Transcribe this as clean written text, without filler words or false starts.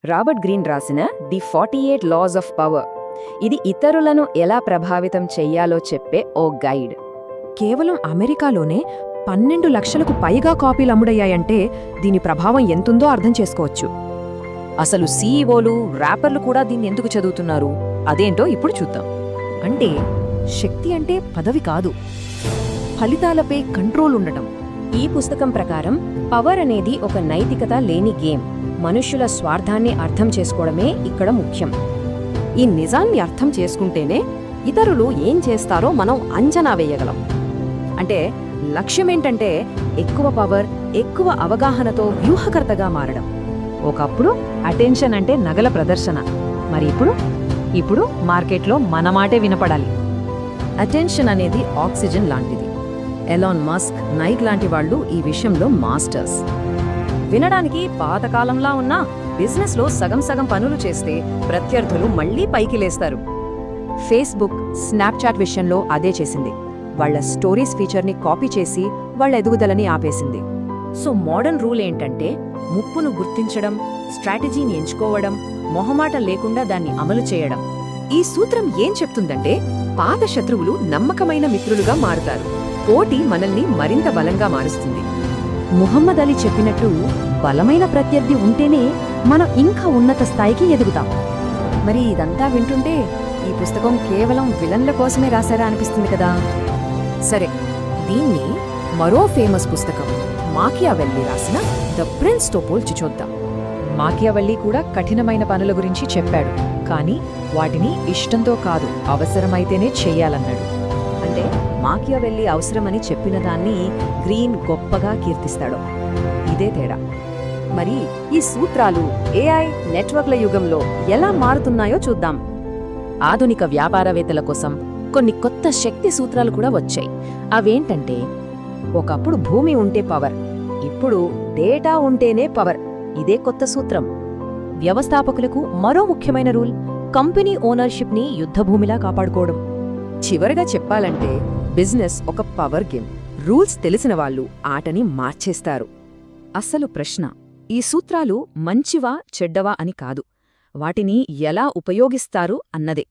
Robert green రాసిన the 48 loss of power. ఇది ఇతరులను ఎలా ప్రభావితం చెయ్యాలో చెప్పే ఓ గైడ్. కేవలం అమెరికాలోనే 12 లక్షలకు పైగా కాపీలు అమ్ముడయ్యాయంటే దీని ప్రభావం ఎంతుందో అర్థం చేసుకోవచ్చు. అసలు సీఈఓలు, ర్యాపర్లు కూడా దీన్ని ఎందుకు చదువుతున్నారు? అదేంటో ఇప్పుడు చూద్దాం. అంటే శక్తి అంటే పదవి కాదు, ఫలితాలపై కంట్రోల్ ఉండటం. ఈ పుస్తకం ప్రకారం పవర్ అనేది ఒక నైతికత లేని గేమ్. మనుష్యుల స్వార్థాన్ని అర్థం చేసుకోవడమే ఇక్కడ ముఖ్యం. ఈ నిజాన్ని అర్థం చేసుకుంటేనే ఇతరులు ఏం చేస్తారో మనం అంచనా వేయగలం. అంటే లక్ష్యమేంటంటే ఎక్కువ పవర్, ఎక్కువ అవగాహనతో వ్యూహకర్తగా మారడం. ఒకప్పుడు అటెన్షన్ అంటే నగల ప్రదర్శన, మరి ఇప్పుడు మార్కెట్లో మన మాటే వినపడాలి. అటెన్షన్ అనేది ఆక్సిజన్ లాంటిది. ఎలాన్ మస్క్, నైక్ లాంటి వాళ్ళు ఈ విషయంలో మాస్టర్స్. వినడానికి పాతకాలంలా ఉన్నా బిజినెస్లో సగం సగం పనులు చేస్తే ప్రత్యర్థులు మళ్లీ పైకి లేస్తారు. ఫేస్బుక్, స్నాప్చాట్ విషయంలో అదే చేసింది. వాళ్ల స్టోరీస్ ఫీచర్ని కాపీ చేసి వాళ్ల ఎదుగుదలని ఆపేసింది. సో మోడర్న్ రూల్ ఏంటంటే ముప్పును గుర్తించడం, స్ట్రాటజీని ఎంచుకోవడం, మొహమాటం లేకుండా దాన్ని అమలు చేయడం. ఈ సూత్రం ఏం చెప్తుందంటే పాత శత్రువులు నమ్మకమైన మిత్రులుగా మారుతారు. పోటీ మనల్ని మరింత బలంగా మారుస్తుంది. ముహమ్మద్ అలీ చెప్పినట్టు బలమైన ప్రత్యర్థి ఉంటేనే మనం ఇంకా ఉన్నత స్థాయికి ఎదుగుతాం. మరి ఇదంతా వింటుంటే ఈ పుస్తకం కేవలం విలన్ల కోసమే రాశారా అనిపిస్తుంది కదా. సరే, దీన్ని మరో ఫేమస్ పుస్తకం మాకియావెల్లీ రాసిన ద ప్రిన్స్ తో పోల్చి చూద్దాం. మాకియావెల్లీ కూడా కఠినమైన పనుల గురించి చెప్పాడు, కానీ వాటిని ఇష్టంతో కాదు, అవసరమైతేనే చెయ్యాలన్నాడు. అంటే మాకియావెల్లీ అవసరమని చెప్పిన దాన్ని గ్రీన్ గొప్పగా కీర్తిస్తాడు. ఇదే తేడా. మరి ఈ సూత్రాలు ఏఐ, నెట్వర్క్ల యుగంలో ఎలా మారుతున్నాయో చూద్దాం. ఆధునిక వ్యాపారవేత్తల కోసం కొన్ని కొత్త శక్తి సూత్రాలు కూడా వచ్చాయి. అవేంటంటే, ఒకప్పుడు భూమి ఉంటే పవర్, ఇప్పుడు డేటా ఉంటేనే పవర్. ఇదే కొత్త సూత్రం. వ్యవస్థాపకులకు మరో ముఖ్యమైన రూల్ కంపెనీ ఓనర్షిప్ని యుద్ధభూమిలా కాపాడుకోవడం. చివరగా చెప్పాలంటే బిజినెస్ ఒక పవర్ గేమ్. రూల్స్ తెలిసిన వాళ్ళు ఆటని మార్చేస్తారు. అసలు ప్రశ్న ఈ సూత్రాలు మంచివా చెడ్డవా అని కాదు, వాటిని ఎలా ఉపయోగిస్తారు అన్నదే.